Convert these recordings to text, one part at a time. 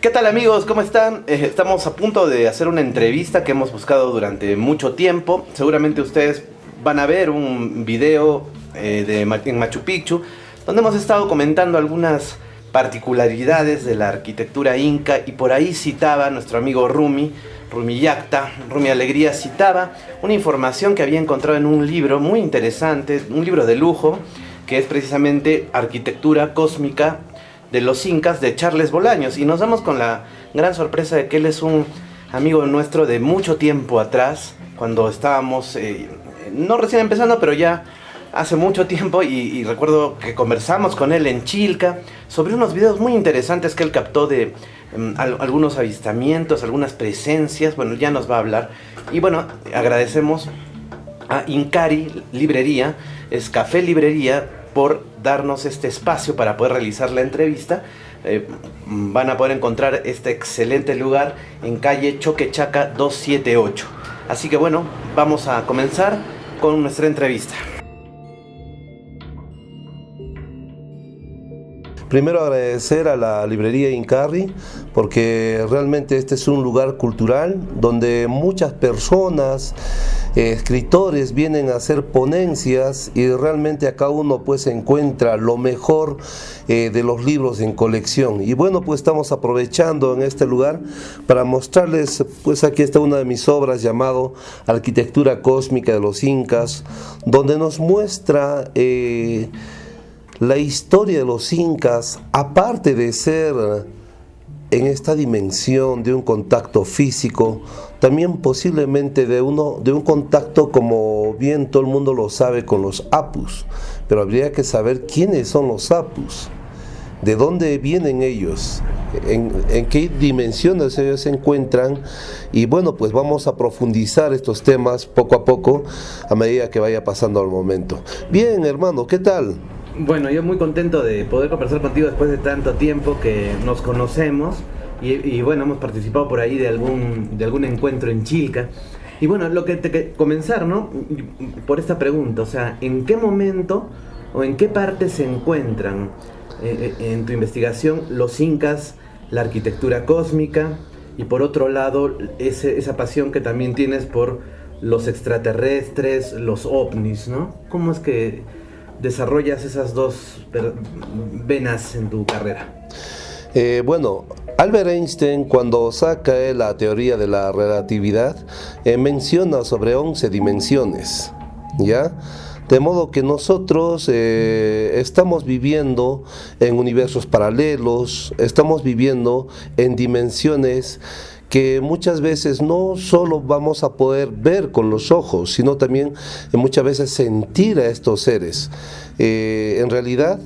¿Qué tal amigos? ¿Cómo están? Estamos a punto de hacer una entrevista que hemos buscado durante mucho tiempo. Seguramente ustedes van a ver un video en Machu Picchu, donde hemos estado comentando algunas particularidades de la arquitectura inca, y por ahí citaba nuestro amigo Rumi Yacta, Rumi Alegría, citaba una información que había encontrado en un libro muy interesante, un libro de lujo, que es precisamente Arquitectura Cósmica de los Incas, de Charles Bolaños, y nos damos con la gran sorpresa de que él es un amigo nuestro de mucho tiempo atrás, cuando estábamos, no recién empezando, pero ya hace mucho tiempo, y recuerdo que conversamos con él en Chilca sobre unos videos muy interesantes que él captó de algunos avistamientos, algunas presencias. Bueno, ya nos va a hablar, y bueno, agradecemos a Incari Librería, es café librería, por darnos este espacio para poder realizar la entrevista. Van a poder encontrar este excelente lugar en calle Choquechaca 278. Así que bueno, vamos a comenzar con nuestra entrevista. Primero agradecer a la librería Incari, porque realmente este es un lugar cultural donde muchas personas, escritores vienen a hacer ponencias, y realmente acá uno pues encuentra lo mejor de los libros en colección. Y bueno, pues estamos aprovechando en este lugar para mostrarles, pues aquí está una de mis obras llamado Arquitectura Cósmica de los Incas, donde nos muestra la historia de los incas, aparte de ser en esta dimensión de un contacto físico, también posiblemente de un contacto, como bien todo el mundo lo sabe, con los apus. Pero habría que saber quiénes son los apus, de dónde vienen ellos, en qué dimensiones ellos se encuentran. Y bueno, pues vamos a profundizar estos temas poco a poco a medida que vaya pasando el momento. Bien, hermano, ¿qué tal? Bueno, yo muy contento de poder conversar contigo después de tanto tiempo que nos conocemos, y bueno, hemos participado por ahí de algún encuentro en Chilca. Y bueno, lo que comenzar, ¿no? Por esta pregunta, o sea, ¿en qué momento o en qué parte se encuentran en tu investigación los incas, la arquitectura cósmica, y por otro lado esa pasión que también tienes por los extraterrestres, los ovnis, ¿no? ¿Cómo es que desarrollas esas dos venas en tu carrera? Bueno, Albert Einstein, cuando saca la teoría de la relatividad, menciona sobre 11 dimensiones, ¿ya? De modo que nosotros estamos viviendo en universos paralelos, estamos viviendo en dimensiones que muchas veces no solo vamos a poder ver con los ojos, sino también muchas veces sentir a estos seres. En realidad,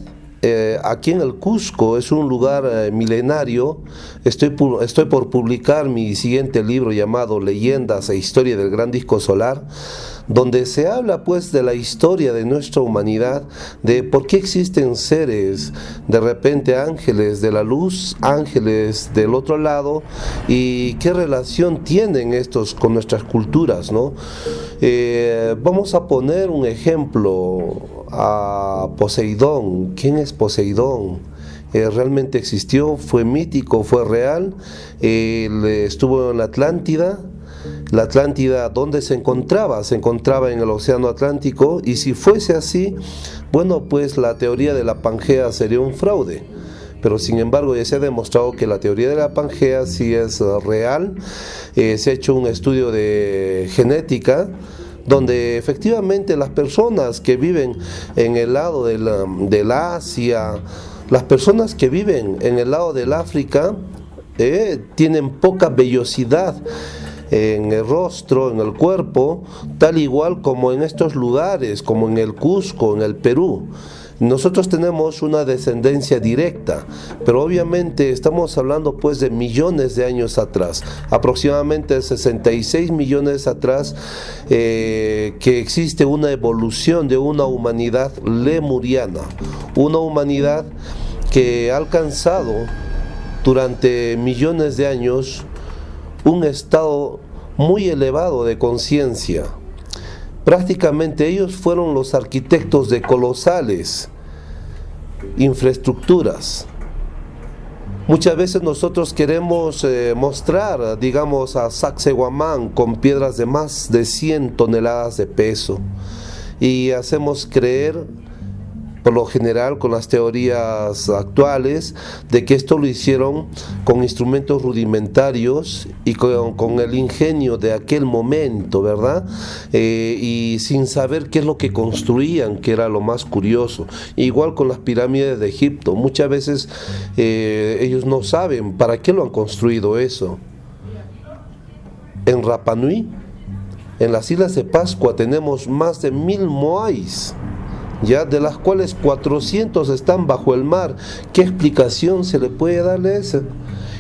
aquí en el Cusco es un lugar milenario. Estoy por publicar mi siguiente libro llamado Leyendas e Historia del Gran Disco Solar, donde se habla pues de la historia de nuestra humanidad, de por qué existen seres, de repente ángeles de la luz, ángeles del otro lado, y qué relación tienen estos con nuestras culturas, ¿no? Vamos a poner un ejemplo a Poseidón. ¿Quién es Poseidón? Realmente existió, fue mítico, fue real. Estuvo en la Atlántida. La Atlántida, ¿dónde se encontraba? Se encontraba en el Océano Atlántico, y si fuese así, bueno, pues la teoría de la Pangea sería un fraude. Pero sin embargo ya se ha demostrado que la teoría de la Pangea sí es real. Se ha hecho un estudio de genética, donde efectivamente las personas que viven en el lado del Asia, las personas que viven en el lado del África, tienen poca vellosidad en el rostro, en el cuerpo, tal igual como en estos lugares, como en el Cusco, en el Perú. Nosotros tenemos una descendencia directa, pero obviamente estamos hablando pues de millones de años atrás, aproximadamente 66 millones atrás, que existe una evolución de una humanidad lemuriana, una humanidad que ha alcanzado durante millones de años un estado muy elevado de conciencia. Prácticamente ellos fueron los arquitectos de colosales infraestructuras. Muchas veces nosotros queremos mostrar, digamos, a Sacsayhuamán con piedras de más de 100 toneladas de peso y hacemos creer, por lo general con las teorías actuales, de que esto lo hicieron con instrumentos rudimentarios y con el ingenio de aquel momento, ¿verdad? Y sin saber qué es lo que construían, que era lo más curioso. Igual con las pirámides de Egipto, muchas veces ellos no saben para qué lo han construido eso. En Rapa Nui, en las Islas de Pascua, tenemos más de 1000 moais, ya, de las cuales 400 están bajo el mar. ¿Qué explicación se le puede darle a eso?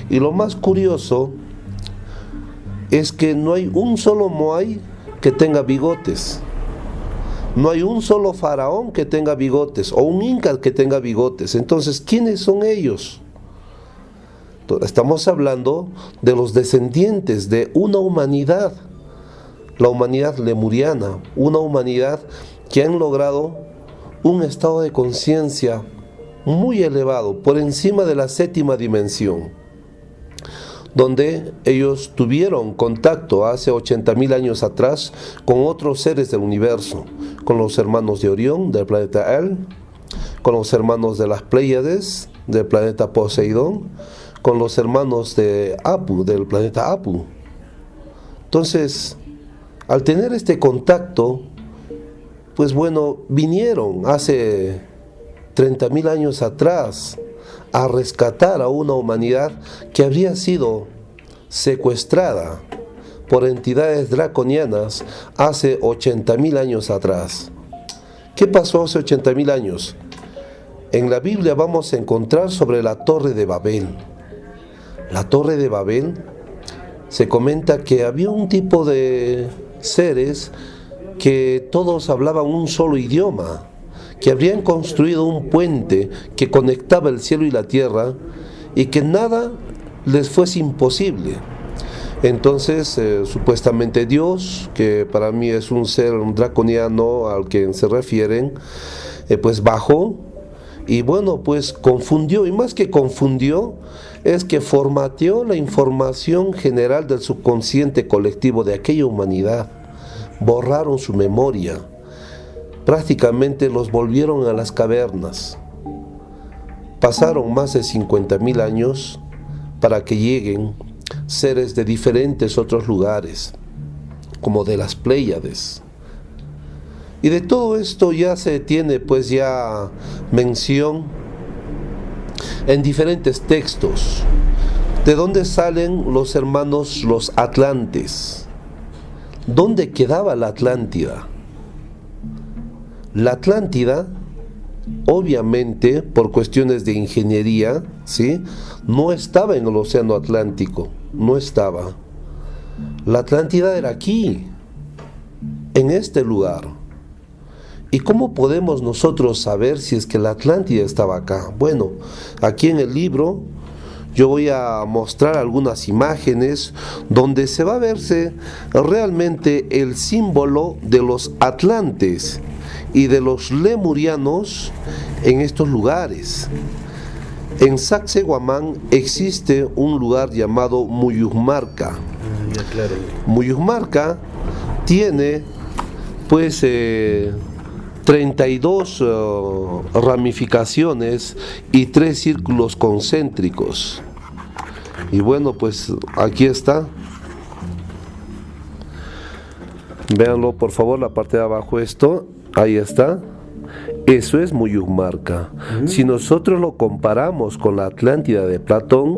Y lo más curioso es que no hay un solo moai que tenga bigotes. No hay un solo faraón que tenga bigotes, o un inca que tenga bigotes. Entonces, ¿quiénes son ellos? Estamos hablando de los descendientes de una humanidad, la humanidad lemuriana, una humanidad que han logrado un estado de conciencia muy elevado, por encima de la 7ª dimensión, donde ellos tuvieron contacto hace 80.000 años atrás con otros seres del universo, con los hermanos de Orión, del planeta El, con los hermanos de las Pléyades, del planeta Poseidón, con los hermanos de Apu, del planeta Apu. Entonces, al tener este contacto, pues bueno, vinieron hace 30.000 años atrás a rescatar a una humanidad que habría sido secuestrada por entidades draconianas hace 80.000 años atrás. ¿Qué pasó hace 80.000 años? En la Biblia vamos a encontrar sobre la Torre de Babel. La Torre de Babel, se comenta que había un tipo de seres que todos hablaban un solo idioma, que habrían construido un puente que conectaba el cielo y la tierra y que nada les fuese imposible. Entonces, supuestamente Dios, que para mí es un ser draconiano al que se refieren, pues bajó y bueno, pues confundió, y más que confundió, es que formateó la información general del subconsciente colectivo de aquella humanidad. Borraron su memoria, prácticamente los volvieron a las cavernas. Pasaron más de 50.000 años para que lleguen seres de diferentes otros lugares, como de las Pléyades. Y de todo esto ya se tiene pues ya mención en diferentes textos. ¿De dónde salen los hermanos los Atlantes? ¿Dónde quedaba la Atlántida? La Atlántida, obviamente, por cuestiones de ingeniería, ¿sí?, no estaba en el Océano Atlántico, no estaba. La Atlántida era aquí, en este lugar. ¿Y cómo podemos nosotros saber si es que la Atlántida estaba acá? Bueno, aquí en el libro yo voy a mostrar algunas imágenes donde se va a verse realmente el símbolo de los atlantes y de los lemurianos en estos lugares. En Sacsayhuamán existe un lugar llamado Muyumarca. Muyumarca tiene pues 32 ramificaciones y 3 círculos concéntricos. Y bueno, pues aquí está. Véanlo por favor, la parte de abajo, esto, ahí está. Eso es Muyumarca. Si nosotros lo comparamos con la Atlántida de Platón,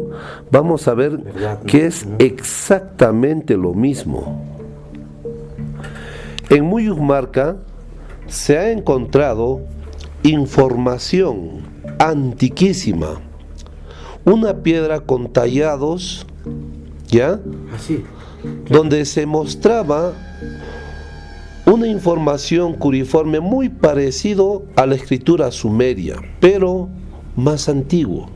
vamos a ver que es exactamente lo mismo. En Muyumarca se ha encontrado información antiquísima, una piedra con tallados, ¿ya? Así. Donde se mostraba una información cuneiforme muy parecido a la escritura sumeria, pero más antiguo,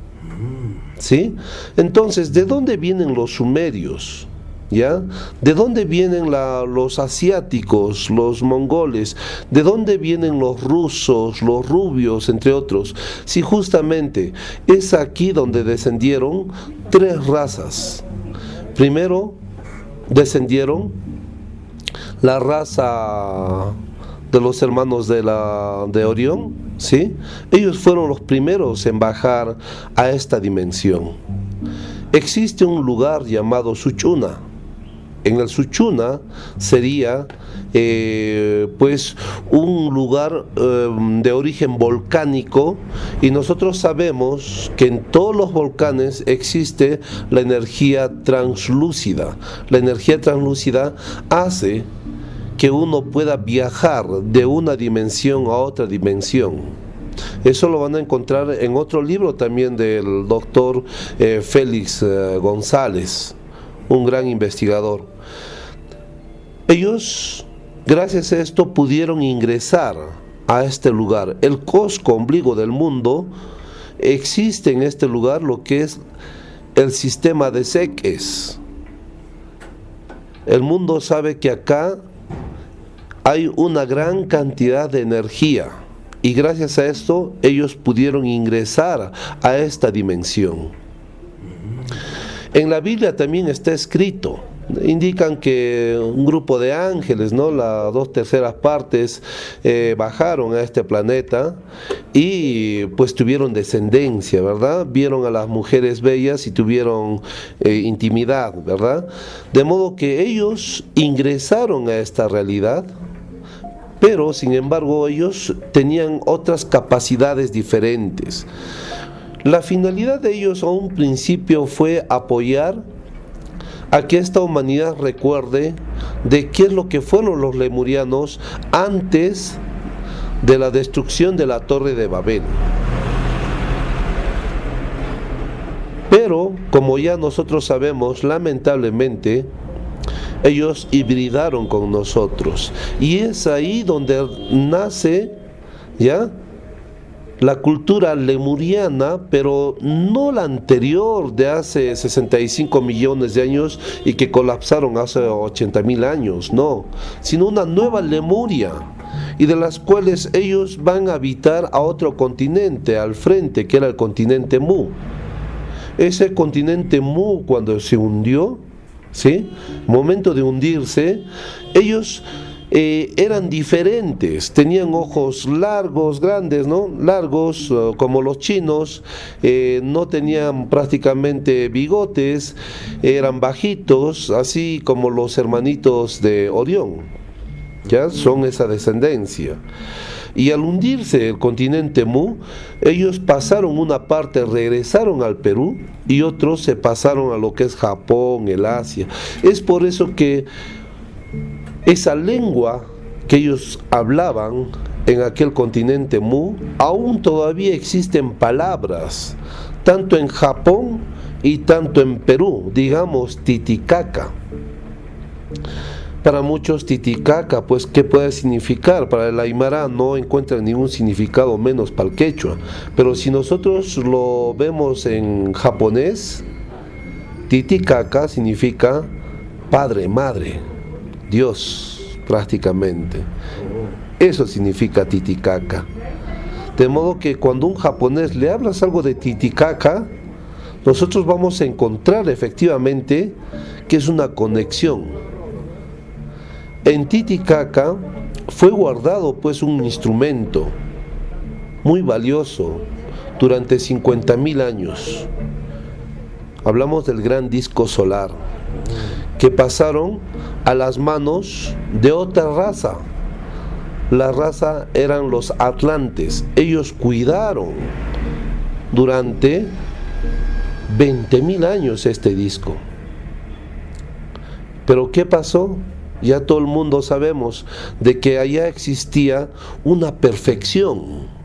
¿sí? Entonces, ¿de dónde vienen los sumerios? ¿Ya? ¿De dónde vienen los asiáticos, los mongoles? ¿De dónde vienen los rusos, los rubios, entre otros? Si justamente es aquí donde descendieron tres razas. Primero descendieron la raza de los hermanos de Orión, ¿sí? Ellos fueron los primeros en bajar a esta dimensión. Existe un lugar llamado Suchuna. En el Suchuna sería pues un lugar de origen volcánico, y nosotros sabemos que en todos los volcanes existe la energía translúcida. La energía translúcida hace que uno pueda viajar de una dimensión a otra dimensión. Eso lo van a encontrar en otro libro también del doctor Félix González, un gran investigador. Ellos, gracias a esto, pudieron ingresar a este lugar. El cosco ombligo del mundo, existe en este lugar lo que es el sistema de Seques. El mundo sabe que acá hay una gran cantidad de energía, y gracias a esto ellos pudieron ingresar a esta dimensión. En la Biblia también está escrito, indican que un grupo de ángeles, ¿no? Las 2/3 partes bajaron a este planeta y pues tuvieron descendencia, ¿verdad? Vieron a las mujeres bellas y tuvieron intimidad, ¿verdad? De modo que ellos ingresaron a esta realidad, pero sin embargo ellos tenían otras capacidades diferentes. La finalidad de ellos a un principio fue apoyar a que esta humanidad recuerde de qué es lo que fueron los lemurianos antes de la destrucción de la Torre de Babel. Pero, como ya nosotros sabemos, lamentablemente, ellos hibridaron con nosotros. Y es ahí donde nace, ¿ya?, la cultura lemuriana, pero no la anterior de hace 65 millones de años y que colapsaron hace 80.000 años, no, sino una nueva Lemuria, y de las cuales ellos van a habitar a otro continente al frente, que era el continente Mu. Ese continente Mu, cuando se hundió, ¿sí?, momento de hundirse, ellos eran diferentes, tenían ojos largos, grandes, ¿no? Largos, como los chinos, no tenían prácticamente bigotes, eran bajitos, así como los hermanitos de Orión, ¿ya? Son esa descendencia. Y al hundirse el continente Mu, ellos pasaron una parte, regresaron al Perú, y otros se pasaron a lo que es Japón, el Asia. Es por eso que esa lengua que ellos hablaban en aquel continente Mu, aún todavía existen palabras, tanto en Japón y tanto en Perú, digamos Titicaca. Para muchos Titicaca, pues, ¿qué puede significar? Para el Aymara no encuentra ningún significado, menos para el quechua. Pero si nosotros lo vemos en japonés, Titicaca significa padre, madre, Dios, prácticamente. Eso significa Titicaca. De modo que cuando un japonés le hablas algo de Titicaca, nosotros vamos a encontrar efectivamente que es una conexión. En Titicaca fue guardado pues un instrumento muy valioso durante 50.000 años. Hablamos del gran disco solar, que pasaron a las manos de otra raza. La raza eran los atlantes. Ellos cuidaron durante 20.000 años este disco. Pero ¿qué pasó? Ya todo el mundo sabemos de que allá existía una perfección.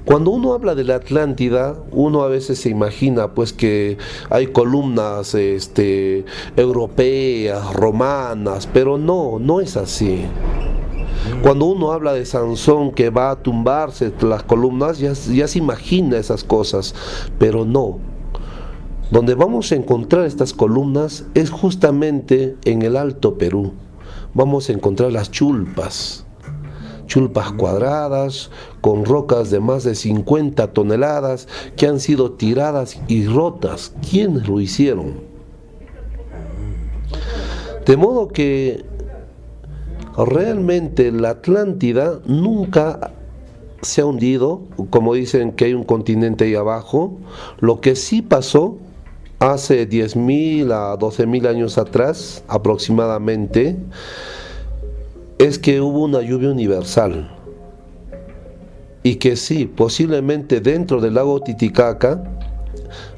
Cuando uno habla de la Atlántida, uno a veces se imagina pues que hay columnas europeas, romanas, pero no es así. Cuando uno habla de Sansón que va a tumbarse las columnas, ya se imagina esas cosas, pero no. Donde vamos a encontrar estas columnas es justamente en el Alto Perú. Vamos a encontrar las chulpas cuadradas con rocas de más de 50 toneladas que han sido tiradas y rotas. ¿Quiénes lo hicieron? De modo que realmente la Atlántida nunca se ha hundido, como dicen que hay un continente ahí abajo. Lo que sí pasó hace 10.000 a 12.000 años atrás aproximadamente es que hubo una lluvia universal y que sí, posiblemente dentro del lago Titicaca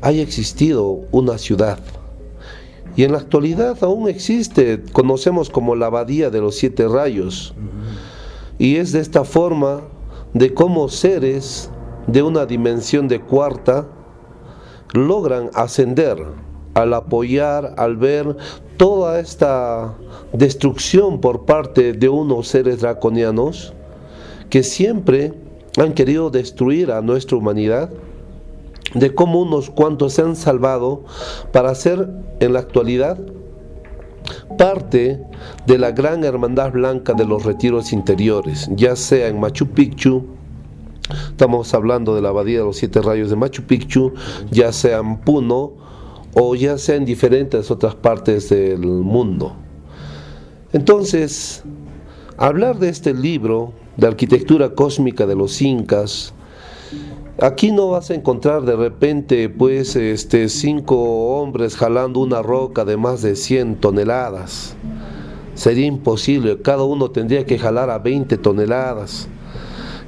haya existido una ciudad. Y en la actualidad aún existe, conocemos como la Abadía de los Siete Rayos. Y es de esta forma de cómo seres de una dimensión de cuarta logran ascender al apoyar, al ver toda esta destrucción por parte de unos seres draconianos que siempre han querido destruir a nuestra humanidad, de cómo unos cuantos se han salvado para ser en la actualidad parte de la gran hermandad blanca de los retiros interiores, ya sea en Machu Picchu. Estamos hablando de la Abadía de los Siete Rayos de Machu Picchu, ya sea en Puno o ya sea en diferentes otras partes del mundo. Entonces, hablar de este libro de arquitectura cósmica de los incas, aquí no vas a encontrar de repente 5 hombres jalando una roca de más de 100 toneladas. Sería imposible, cada uno tendría que jalar a 20 toneladas.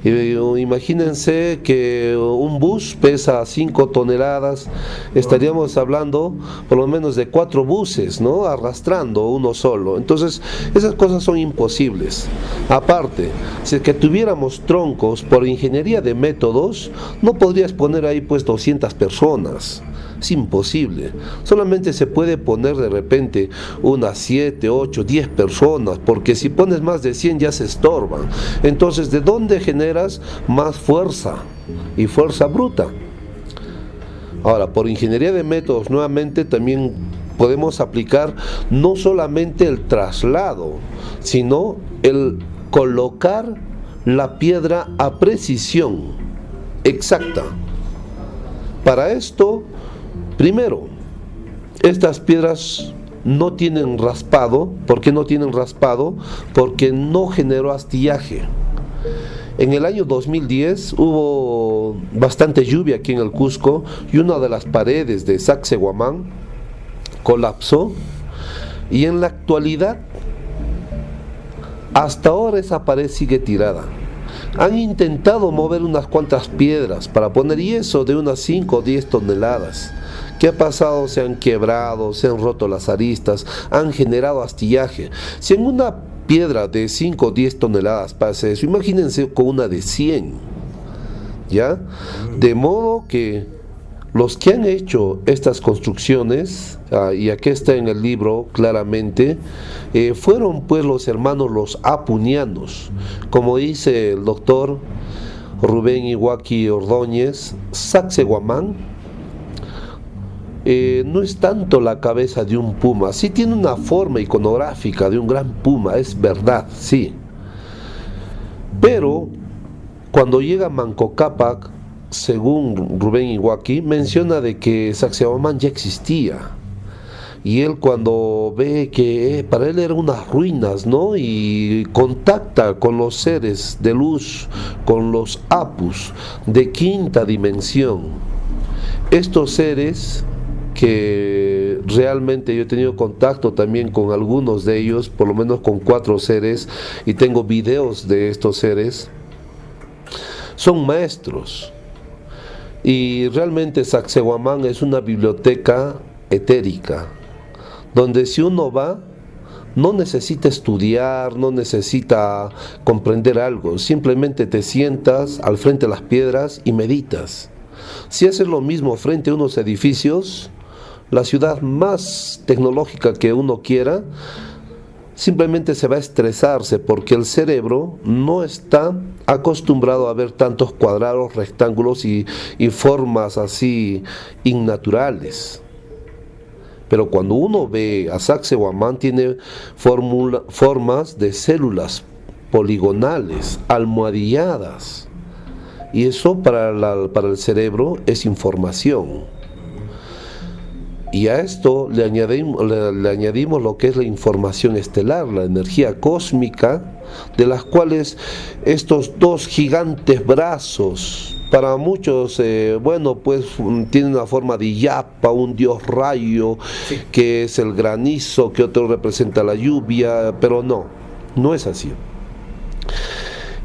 Imagínense que un bus pesa 5 toneladas, estaríamos hablando por lo menos de 4 buses, ¿no? Arrastrando uno solo. Entonces, esas cosas son imposibles. Aparte, si es que tuviéramos troncos por ingeniería de métodos, no podrías poner ahí 200 personas. Es imposible. Solamente se puede poner de repente unas 7, 8, 10 personas, porque si pones más de 100 ya se estorban. Entonces, ¿de dónde generas más fuerza? Y fuerza bruta. Ahora, por ingeniería de métodos, nuevamente también podemos aplicar no solamente el traslado, sino el colocar la piedra a precisión exacta. Para esto, primero, estas piedras no tienen raspado. ¿Por qué no tienen raspado? Porque no generó astillaje. En el año 2010 hubo bastante lluvia aquí en el Cusco y una de las paredes de Sacsayhuamán colapsó, y en la actualidad, hasta ahora esa pared sigue tirada. Han intentado mover unas cuantas piedras para poner yeso de unas 5 o 10 toneladas. ¿Qué ha pasado? Se han quebrado, se han roto las aristas, han generado astillaje. Si en una piedra de 5 o 10 toneladas pasa eso, imagínense con una de 100, ¿ya? De modo que los que han hecho estas construcciones, y aquí está en el libro claramente, fueron pues los hermanos los apunianos, como dice el doctor Rubén Iwaki Ordóñez. Sacsayhuamán no es tanto la cabeza de un puma, sí tiene una forma iconográfica de un gran puma, es verdad, sí, pero cuando llega Manco Cápac, según Rubén Iwaki, menciona de que Sacsayhuamán ya existía. Y él, cuando ve que para él eran unas ruinas, ¿no? Y contacta con los seres de luz, con los apus de quinta dimensión. Estos seres que realmente yo he tenido contacto también con algunos de ellos, por lo menos con 4 seres, y tengo videos de estos seres, son maestros. Y realmente Sacsayhuamán es una biblioteca etérica, donde si uno va, no necesita estudiar, no necesita comprender algo, simplemente te sientas al frente de las piedras y meditas. Si haces lo mismo frente a unos edificios, la ciudad más tecnológica que uno quiera, simplemente se va a estresarse, porque el cerebro no está acostumbrado a ver tantos cuadrados, rectángulos y formas así innaturales. Pero cuando uno ve a Sacsayhuamán, tiene formas de células poligonales, almohadilladas. Y eso para el cerebro es información. Y a esto le añadimos lo que es la información estelar, la energía cósmica, de las cuales estos dos gigantes brazos, para muchos, pues tienen una forma de yapa, un dios rayo, sí, que es el granizo, que otro representa la lluvia, pero no es así.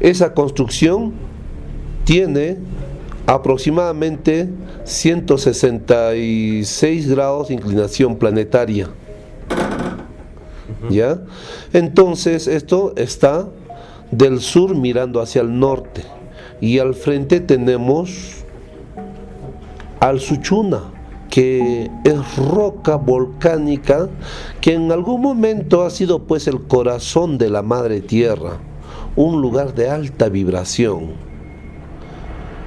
Esa construcción tiene aproximadamente 166 grados de inclinación planetaria. ¿Ya? Entonces esto está del sur mirando hacia el norte, y al frente tenemos al Suchuna, que es roca volcánica que en algún momento ha sido pues el corazón de la madre tierra, un lugar de alta vibración.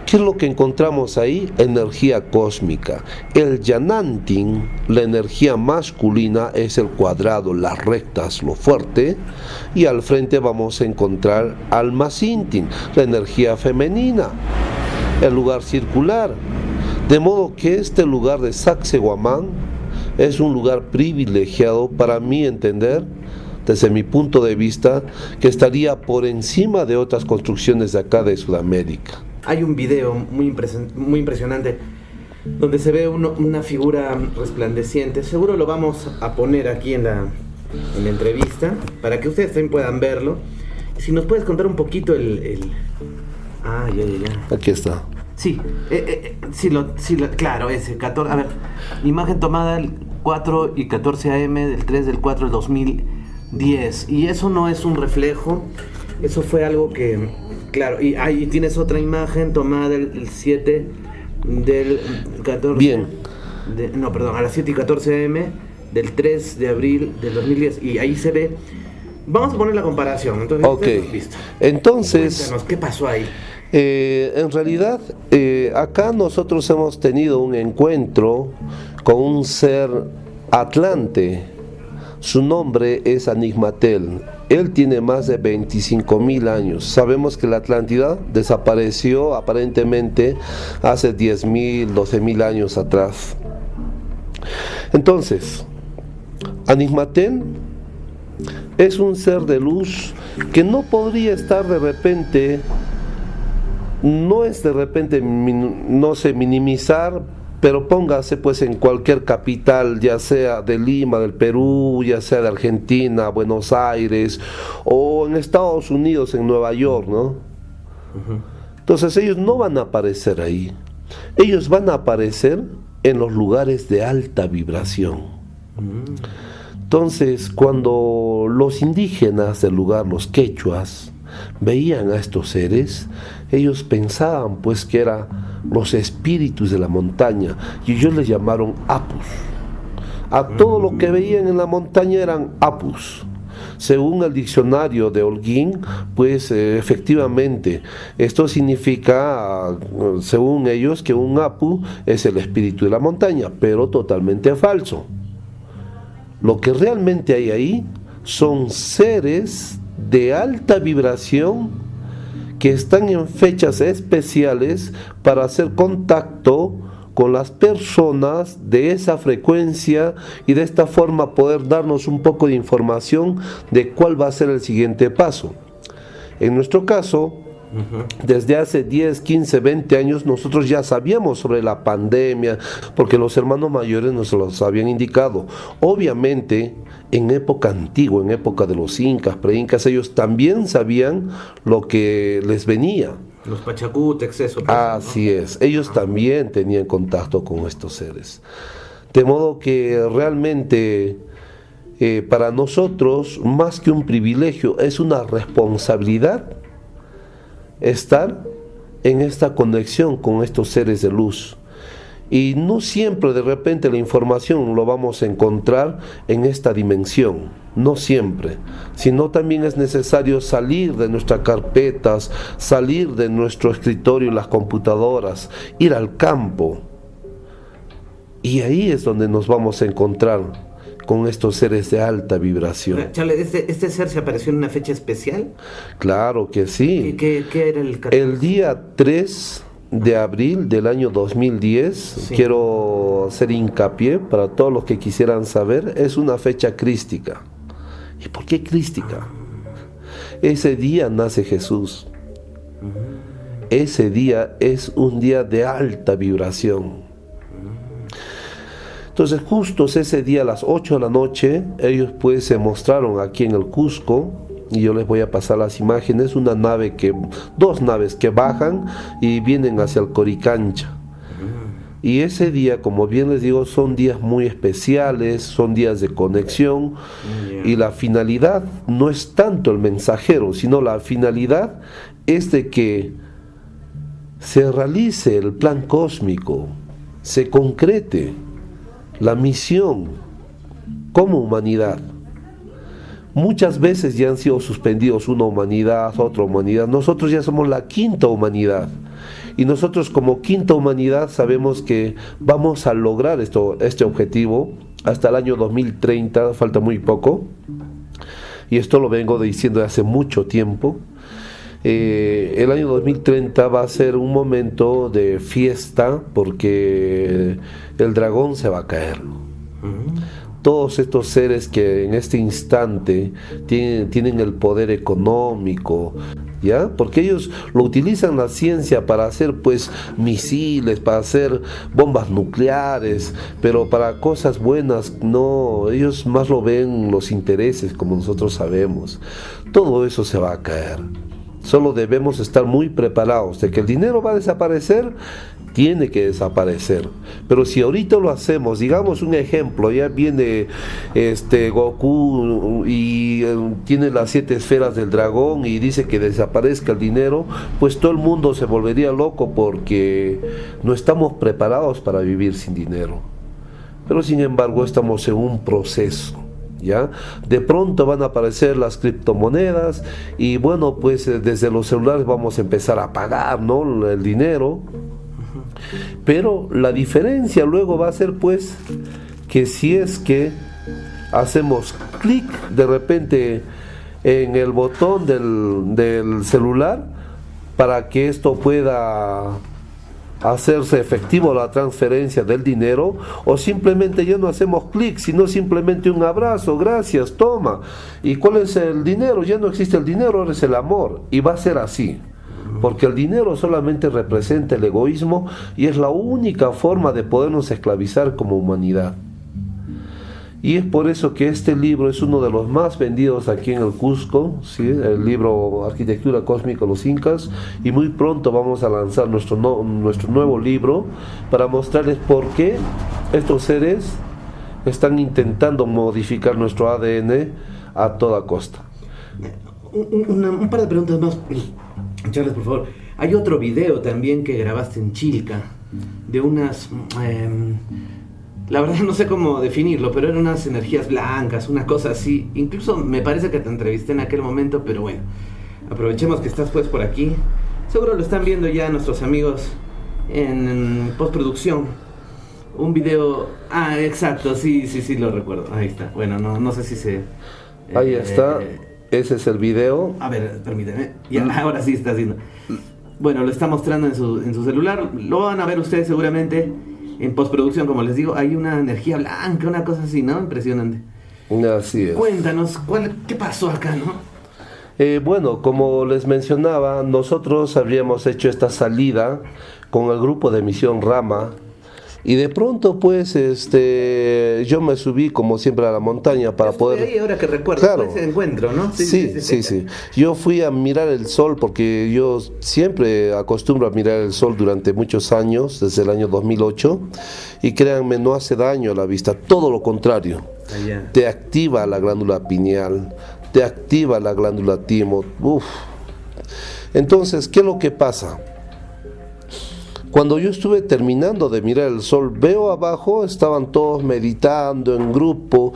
¿Qué es lo que encontramos ahí? Energía cósmica. El Yanantin, la energía masculina, es el cuadrado, las rectas, lo fuerte, y al frente vamos a encontrar al Masintin, la energía femenina, el lugar circular. De modo que este lugar de Sacsayhuamán es un lugar privilegiado para mí entender, desde mi punto de vista, que estaría por encima de otras construcciones de acá de Sudamérica. Hay un video muy impresionante donde se ve una figura resplandeciente. Seguro lo vamos a poner aquí en la entrevista para que ustedes también puedan verlo. Si nos puedes contar un poquito ya. Aquí está. Sí, claro, ese 14. A ver, imagen tomada el 4 y 14 AM del 3 del 4 del 2010. Y eso no es un reflejo, eso fue algo que... Claro, y ahí tienes otra imagen tomada el 7 del 14... Bien. A las 7 y 14 AM del 3 de abril del 2010. Y ahí se ve... Vamos a poner la comparación. Entonces, Entonces, cuéntanos, ¿qué pasó ahí? En realidad, acá nosotros hemos tenido un encuentro con un ser atlante. Su nombre es Anigmatel. Él tiene más de 25.000 años. Sabemos que la Atlántida desapareció aparentemente hace 10.000, 12.000 años atrás. Entonces, Anigmatel es un ser de luz que no podría estar de repente, no sé, minimizar, pero póngase pues en cualquier capital, ya sea de Lima, del Perú, ya sea de Argentina, Buenos Aires, o en Estados Unidos, en Nueva York, ¿no? Uh-huh. Entonces ellos no van a aparecer ahí, ellos van a aparecer en los lugares de alta vibración. Uh-huh. Entonces, cuando los indígenas del lugar, los quechuas, veían a estos seres, ellos pensaban pues que eran los espíritus de la montaña, y ellos les llamaron apus. A todo lo que veían en la montaña eran apus. Según el diccionario de Holguín, pues efectivamente, esto significa, según ellos, que un apu es el espíritu de la montaña, pero totalmente falso. Lo que realmente hay ahí son seres de alta vibración que están en fechas especiales para hacer contacto con las personas de esa frecuencia y de esta forma poder darnos un poco de información de cuál va a ser el siguiente paso. En nuestro caso, desde hace 10, 15, 20 años nosotros ya sabíamos sobre la pandemia, porque los hermanos mayores nos los habían indicado. Obviamente, en época antigua, en época de los incas, preincas, ellos también sabían lo que les venía. Los pachacútecs, eso. Así es, ellos también tenían contacto con estos seres. De modo que realmente para nosotros, más que un privilegio, es una responsabilidad estar en esta conexión con estos seres de luz. Y no siempre de repente la información lo vamos a encontrar en esta dimensión, no siempre, sino también es necesario salir de nuestras carpetas, salir de nuestro escritorio y las computadoras, ir al campo, Y ahí es donde nos vamos a encontrar con estos seres de alta vibración. Chale, ¿este ser se apareció en una fecha especial? Claro que sí. ¿Qué era el 14? El día 3 de abril del año 2010, Sí. quiero hacer hincapié para todos los que quisieran saber, es una fecha crística. ¿Y por qué crística? Ese día nace Jesús. Ese día es un día de alta vibración. Entonces, justo ese día a las 8 de la noche, ellos pues se mostraron aquí en el Cusco, y yo les voy a pasar las imágenes, dos naves que bajan y vienen hacia el Coricancha. Y ese día, como bien les digo, son días muy especiales, son días de conexión, y la finalidad no es tanto el mensajero, sino la finalidad es de que se realice el plan cósmico, se concrete la misión como humanidad. Muchas veces ya han sido suspendidos una humanidad, otra humanidad. Nosotros ya somos la quinta humanidad. Y nosotros como quinta humanidad sabemos que vamos a lograr este objetivo hasta el año 2030, falta muy poco. Y esto lo vengo diciendo de hace mucho tiempo. El año 2030 va a ser un momento de fiesta porque el dragón se va a caer. Todos estos seres que en este instante tienen el poder económico, ¿ya? Porque ellos lo utilizan la ciencia para hacer pues misiles, para hacer bombas nucleares, pero para cosas buenas no, ellos más lo ven los intereses, como nosotros sabemos. Todo eso se va a caer. Solo debemos estar muy preparados de que el dinero va a desaparecer, tiene que desaparecer. Pero si ahorita lo hacemos, digamos un ejemplo, ya viene Goku y tiene las 7 esferas del dragón y dice que desaparezca el dinero, pues todo el mundo se volvería loco porque no estamos preparados para vivir sin dinero. Pero sin embargo estamos en un proceso. ¿Ya? De pronto van a aparecer las criptomonedas y bueno, pues desde los celulares vamos a empezar a pagar, ¿no?, el dinero. Pero la diferencia luego va a ser pues que si es que hacemos clic de repente en el botón del celular para que esto pueda hacerse efectivo la transferencia del dinero, o simplemente ya no hacemos clic, sino simplemente un abrazo, gracias, toma. ¿Y cuál es el dinero? Ya no existe el dinero, ahora es el amor, y va a ser así, porque el dinero solamente representa el egoísmo y es la única forma de podernos esclavizar como humanidad. Y es por eso que este libro es uno de los más vendidos aquí en el Cusco, ¿sí? El libro Arquitectura Cósmica de los Incas, y muy pronto vamos a lanzar nuestro nuevo libro para mostrarles por qué estos seres están intentando modificar nuestro ADN a toda costa. Un par de preguntas más, Charles, por favor. Hay otro video también que grabaste en Chilca de unas... la verdad no sé cómo definirlo, pero eran unas energías blancas, una cosa así. Incluso me parece que te entrevisté en aquel momento, pero bueno, aprovechemos que estás pues por aquí. Seguro lo están viendo ya nuestros amigos en postproducción. Un video... Ah, exacto, sí, lo recuerdo. Ahí está. Bueno, no sé si se... Ahí está, ese es el video. A ver, permíteme. Ya, ahora sí está haciendo. Bueno, lo está mostrando en su celular. Lo van a ver ustedes seguramente. En postproducción, como les digo, hay una energía blanca, una cosa así, ¿no? Impresionante. Así es. Cuéntanos, ¿qué pasó acá, no? Bueno, como les mencionaba, nosotros habríamos hecho esta salida con el grupo de Misión Rama. Y de pronto, pues, yo me subí como siempre a la montaña para poder... Ahí, ahora que recuerdo, claro, ese encuentro, ¿no? Sí. Yo fui a mirar el sol porque yo siempre acostumbro a mirar el sol durante muchos años, desde el año 2008, y créanme, no hace daño a la vista, todo lo contrario. Te activa la glándula pineal, te activa la glándula timo. Entonces, ¿qué es lo que pasa? Cuando yo estuve terminando de mirar el sol, veo abajo, estaban todos meditando en grupo,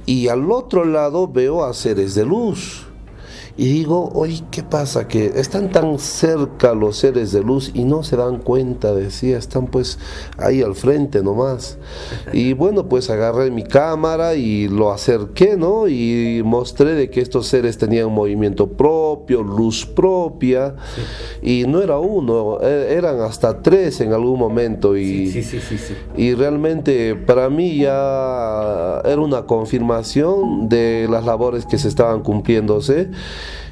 y al otro lado veo a seres de luz. Y digo, oye, ¿qué pasa? Que están tan cerca los seres de luz y no se dan cuenta, decía, están pues ahí al frente nomás. Y bueno, pues agarré mi cámara y lo acerqué, ¿no? Y mostré de que estos seres tenían movimiento propio, luz propia, y no era uno, eran hasta 3 en algún momento. Y, y realmente para mí ya era una confirmación de las labores que se estaban cumpliéndose.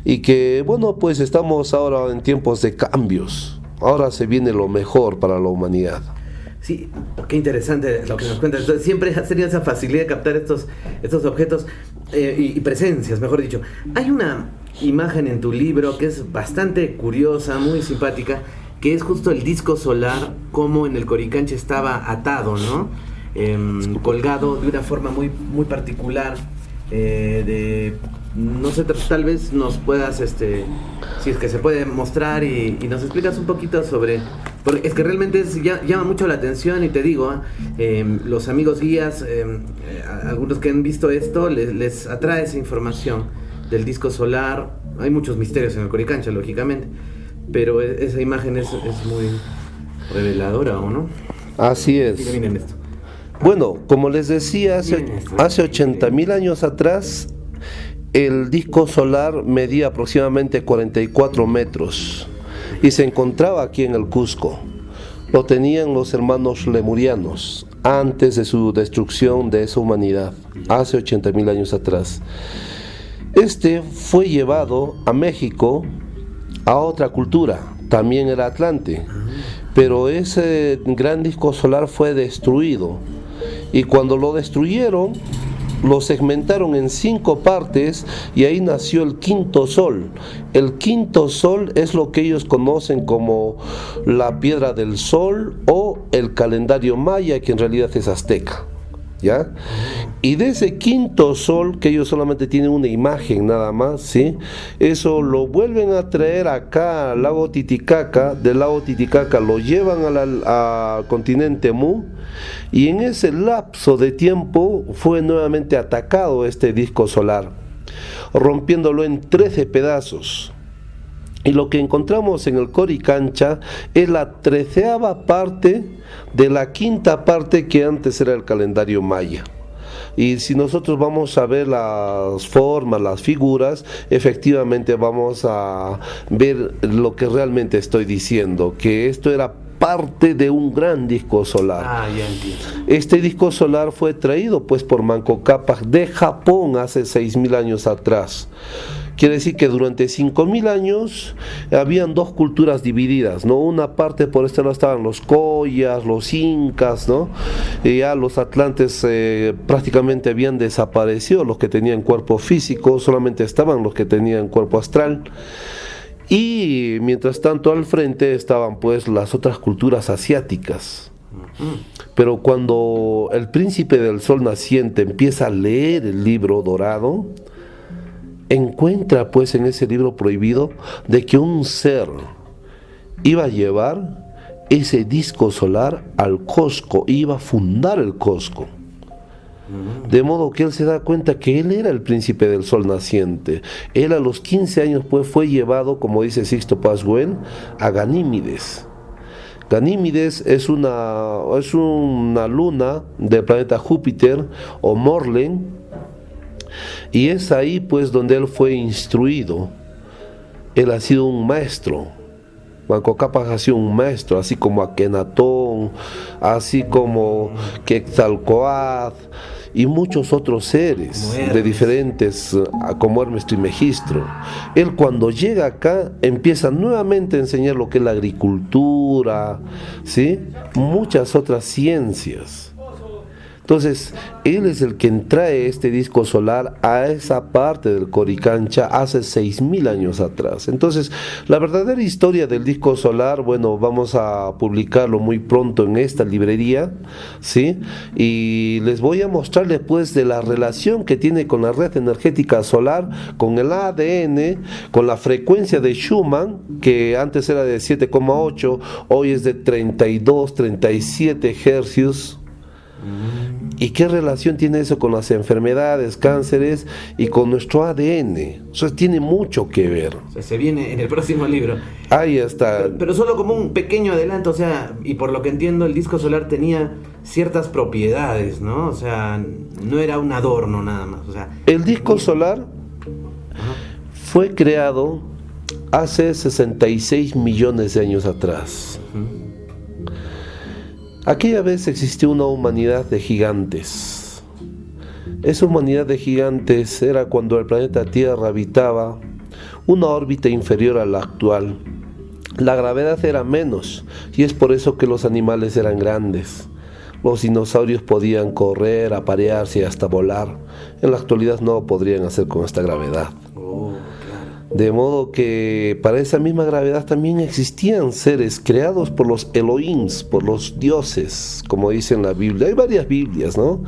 Y que bueno, pues estamos ahora en tiempos de cambios. Ahora se viene lo mejor para la humanidad. Sí, qué interesante lo que nos cuentas. Entonces, siempre has tenido esa facilidad de captar estos objetos y presencias, mejor dicho. Hay una imagen en tu libro que es bastante curiosa, muy simpática, que es justo el disco solar, como en el Coricancha estaba atado, ¿no? Colgado de una forma muy, muy particular. No sé, tal vez nos puedas, si es que se puede mostrar y nos explicas un poquito sobre, porque es que realmente llama mucho la atención. Y te digo, los amigos guías, algunos que han visto esto, les atrae esa información del disco solar. Hay muchos misterios en el Coricancha, lógicamente, pero esa imagen es muy reveladora, ¿o no? Así es. Miren esto. Bueno, como les decía, hace 80.000 años atrás, el disco solar medía aproximadamente 44 metros y se encontraba aquí en el Cusco. Lo tenían los hermanos lemurianos antes de su destrucción de esa humanidad, hace 80.000 años atrás. Este fue llevado a México, a otra cultura, también era Atlante, pero ese gran disco solar fue destruido. Y cuando lo destruyeron, lo segmentaron en 5 partes y ahí nació el quinto sol. El quinto sol es lo que ellos conocen como la piedra del sol o el calendario maya, que en realidad es azteca, ¿ya? Y de ese quinto sol, que ellos solamente tienen una imagen nada más, ¿sí? Eso lo vuelven a traer acá al lago Titicaca. Del lago Titicaca lo llevan al continente Mu, y en ese lapso de tiempo fue nuevamente atacado este disco solar, rompiéndolo en 13 pedazos. Y lo que encontramos en el Coricancha es la 13ª parte de la 5ª parte que antes era el calendario maya. Y si nosotros vamos a ver las formas, las figuras, efectivamente vamos a ver lo que realmente estoy diciendo, que esto era parte de un gran disco solar. Ya entiendo. Este disco solar fue traído pues por Manco Cápac de Japón hace 6.000 años atrás. Quiere decir que durante 5.000 años habían 2 culturas divididas, ¿no? Una parte, por este lado estaban los collas, los incas, ¿no? Y ya los atlantes prácticamente habían desaparecido, los que tenían cuerpo físico, solamente estaban los que tenían cuerpo astral. Y mientras tanto al frente estaban pues las otras culturas asiáticas. Pero cuando el príncipe del sol naciente empieza a leer el libro dorado, encuentra pues en ese libro prohibido de que un ser iba a llevar ese disco solar al Cusco, iba a fundar el Cusco. De modo que él se da cuenta que él era el príncipe del sol naciente. Él a los 15 años pues fue llevado, como dice Sixto Paz Güell, a Ganímedes. Ganímedes es una luna del planeta Júpiter o Morlen, y es ahí pues donde él fue instruido. Él ha sido un maestro. Manco Cápac ha sido un maestro, así como Akenatón, así como Quetzalcóatl y muchos otros seres de diferentes, como Hermes Trismegisto. Él cuando llega acá empieza nuevamente a enseñar lo que es la agricultura, ¿sí? Muchas otras ciencias. Entonces, él es el que trae este disco solar a esa parte del Coricancha hace 6.000 años atrás. Entonces, la verdadera historia del disco solar, bueno, vamos a publicarlo muy pronto en esta librería, ¿sí? Y les voy a mostrar después de la relación que tiene con la red energética solar, con el ADN, con la frecuencia de Schumann, que antes era de 7,8, hoy es de 32, 37 hercios. ¿Y qué relación tiene eso con las enfermedades, cánceres y con nuestro ADN? O sea, tiene mucho que ver. O sea, se viene en el próximo libro. Ahí está. Pero solo como un pequeño adelanto, o sea, y por lo que entiendo, el disco solar tenía ciertas propiedades, ¿no? O sea, no era un adorno nada más. O sea, El disco solar fue creado hace 66 millones de años atrás. Aquella vez existió una humanidad de gigantes. Esa humanidad de gigantes era cuando el planeta Tierra habitaba una órbita inferior a la actual. La gravedad era menos y es por eso que los animales eran grandes. Los dinosaurios podían correr, aparearse y hasta volar. En la actualidad no lo podrían hacer con esta gravedad. De modo que para esa misma gravedad también existían seres creados por los Elohims, por los dioses, como dice en la Biblia. Hay varias Biblias, ¿no?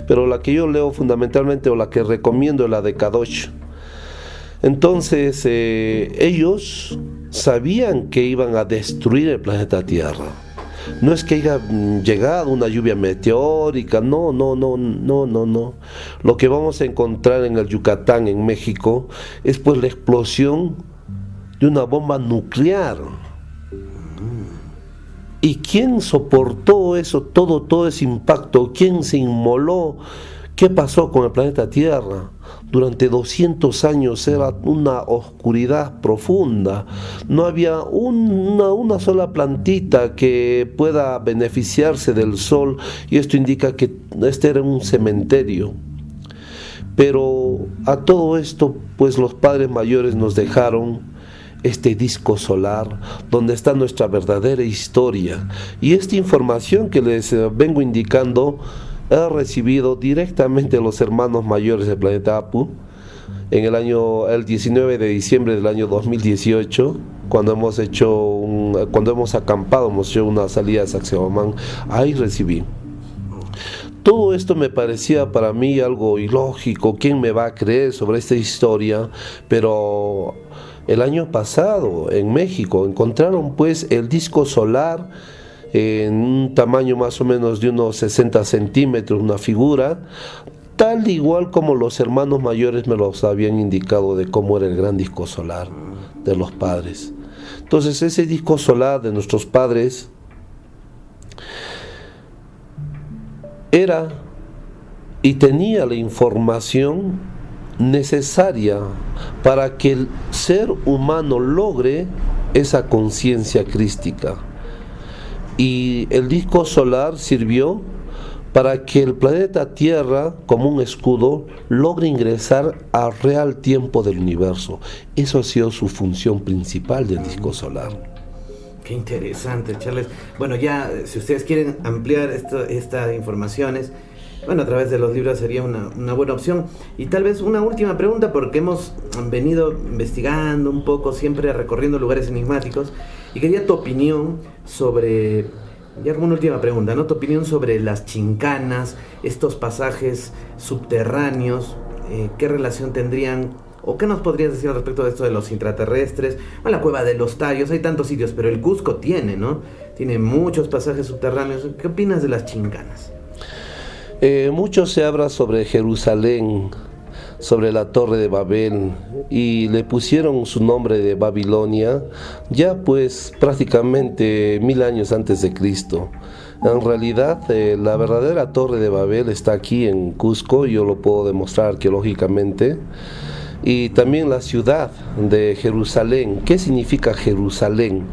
Pero la que yo leo fundamentalmente, o la que recomiendo, es la de Kadosh. Entonces, ellos sabían que iban a destruir el planeta Tierra. No es que haya llegado una lluvia meteórica, no. Lo que vamos a encontrar en el Yucatán, en México, es pues la explosión de una bomba nuclear. ¿Y quién soportó eso, todo ese impacto? ¿Quién se inmoló? ¿Qué pasó con el planeta Tierra? Durante 200 años era una oscuridad profunda. No había una sola plantita que pueda beneficiarse del sol, y esto indica que este era un cementerio. Pero a todo esto, pues los padres mayores nos dejaron este disco solar, donde está nuestra verdadera historia. Y esta información que les vengo indicando he recibido directamente de los hermanos mayores del planeta Apu en el 19 de diciembre del año 2018, cuando hemos acampado, hemos hecho una salida a Sacsayhuamán. Ahí recibí. Todo esto me parecía para mí algo ilógico. ¿Quién me va a creer sobre esta historia? Pero el año pasado en México encontraron pues el disco solar en un tamaño más o menos de unos 60 centímetros, una figura, tal igual como los hermanos mayores me los habían indicado de cómo era el gran disco solar de los padres. Entonces ese disco solar de nuestros padres era y tenía la información necesaria para que el ser humano logre esa conciencia crística. Y el disco solar sirvió para que el planeta Tierra, como un escudo, logre ingresar al real tiempo del universo. Eso ha sido su función principal del disco solar. Qué interesante, Charles. Bueno, ya, si ustedes quieren ampliar estas informaciones, bueno, a través de los libros sería una buena opción. Y tal vez una última pregunta, porque hemos venido investigando un poco, siempre recorriendo lugares enigmáticos, y quería tu opinión sobre, ya como una última pregunta, ¿no? Tu opinión sobre las chincanas, estos pasajes subterráneos, ¿qué relación tendrían? ¿O qué nos podrías decir al respecto de esto de los intraterrestres? Bueno, la cueva de los Tallos, hay tantos sitios, pero el Cusco tiene, ¿no? Tiene muchos pasajes subterráneos. ¿Qué opinas de las chincanas? Mucho se habla sobre Jerusalén, sobre la Torre de Babel, y le pusieron su nombre de Babilonia ya pues prácticamente 1000 años antes de Cristo. En realidad la verdadera Torre de Babel está aquí en Cusco, yo lo puedo demostrar arqueológicamente. Y también la ciudad de Jerusalén. ¿Qué significa Jerusalén?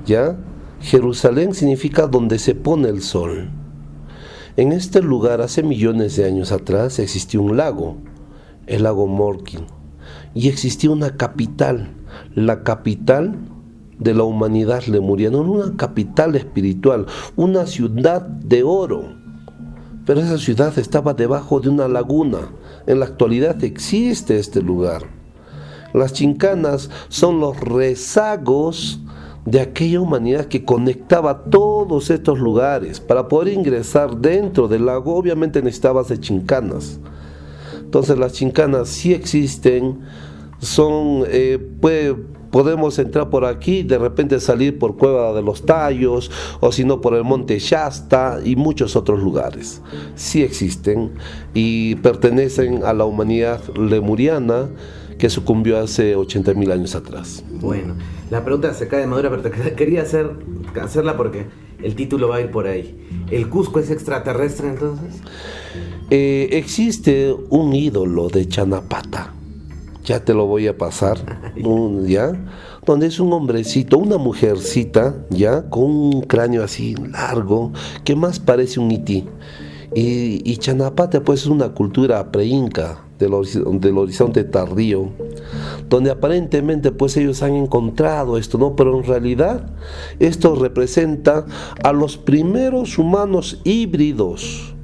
¿Ya? Jerusalén significa donde se pone el sol. En este lugar, hace millones de años atrás, existió un lago, el lago Morkin, y existía una capital, la capital de la humanidad lemuriana, una capital espiritual, una ciudad de oro. Pero esa ciudad estaba debajo de una laguna. En la actualidad existe este lugar. Las chincanas son los rezagos de aquella humanidad que conectaba todos estos lugares. Para poder ingresar dentro del lago, obviamente necesitabas de chincanas. Entonces las chincanas sí existen, son, podemos entrar por aquí, de repente salir por Cueva de los Tallos, o si no por el Monte Shasta y muchos otros lugares. Sí existen y pertenecen a la humanidad lemuriana que sucumbió hace 80.000 años atrás. Bueno, la pregunta se cae de madura, pero quería hacerla porque el título va a ir por ahí. ¿El Cusco es extraterrestre entonces? Existe un ídolo de Chanapata, ya te lo voy a pasar, ¿ya? Donde es un hombrecito, una mujercita, ¿ya? Con un cráneo así largo, que más parece un ití. Y Chanapata pues es una cultura pre-inca del horizonte tardío, donde aparentemente pues ellos han encontrado esto, ¿no? Pero en realidad esto representa a los primeros humanos híbridos.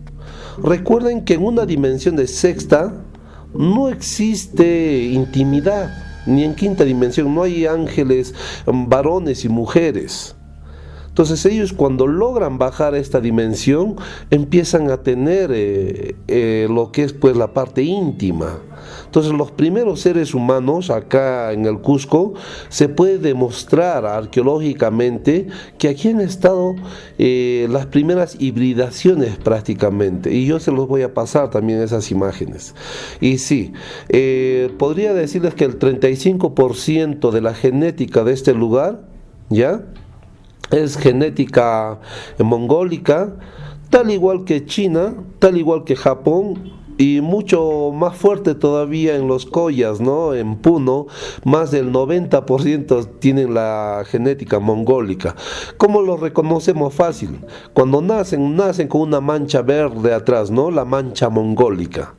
Recuerden que en una dimensión de sexta no existe intimidad, ni en quinta dimensión no hay ángeles, varones y mujeres. Entonces ellos cuando logran bajar a esta dimensión empiezan a tener lo que es pues la parte íntima. Entonces los primeros seres humanos acá en el Cusco se puede demostrar arqueológicamente que aquí han estado las primeras hibridaciones prácticamente, y yo se los voy a pasar también esas imágenes. Y sí, podría decirles que el 35% de la genética de este lugar, ¿ya?, es genética mongólica, tal igual que China, tal igual que Japón, y mucho más fuerte todavía en los Collas, ¿no? En Puno, más del 90% tienen la genética mongólica. ¿Cómo lo reconocemos fácil? Cuando nacen con una mancha verde atrás, ¿no? La mancha mongólica,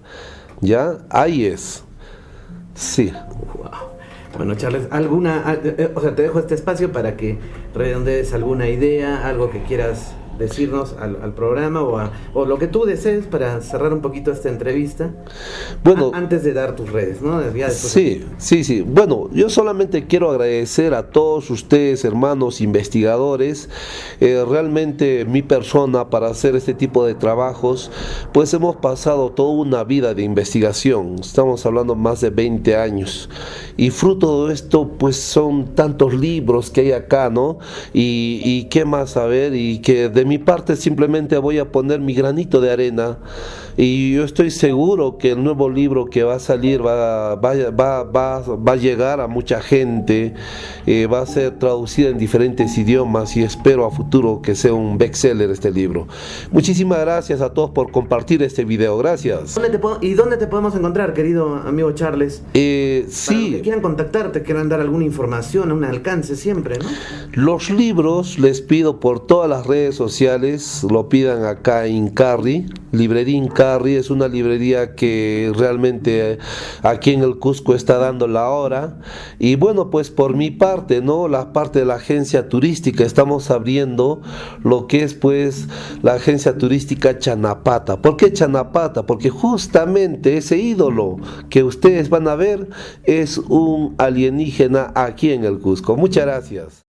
¿ya? Ahí es. Sí. Wow. Bueno, Charles, te dejo este espacio para que redondees alguna idea, algo que quieras decirnos al programa o lo que tú desees para cerrar un poquito esta entrevista. Bueno, antes de dar tus redes, ¿no? Sí. Bueno, yo solamente quiero agradecer a todos ustedes, hermanos investigadores. Realmente mi persona para hacer este tipo de trabajos, pues hemos pasado toda una vida de investigación. Estamos hablando más de 20 años. Y fruto de esto, pues son tantos libros que hay acá, ¿no? Y qué más saber, y que de mi parte simplemente voy a poner mi granito de arena, y yo estoy seguro que el nuevo libro que va a salir va a llegar a mucha gente, va a ser traducido en diferentes idiomas, y espero a futuro que sea un bestseller este libro. Muchísimas gracias a todos por compartir este video, gracias. ¿Dónde te podemos encontrar, querido amigo Charles? Sí. Que quieran contactarte, quieran dar alguna información, un alcance siempre, ¿no? Los libros les pido por todas las redes sociales, lo pidan acá en Incarri, librería Incarri, es una librería que realmente aquí en el Cusco está dando la hora. Y bueno, pues por mi parte, ¿no? La parte de la agencia turística, estamos abriendo lo que es pues la agencia turística Chanapata. ¿Por qué Chanapata? Porque justamente ese ídolo que ustedes van a ver es un alienígena aquí en el Cusco. Muchas gracias.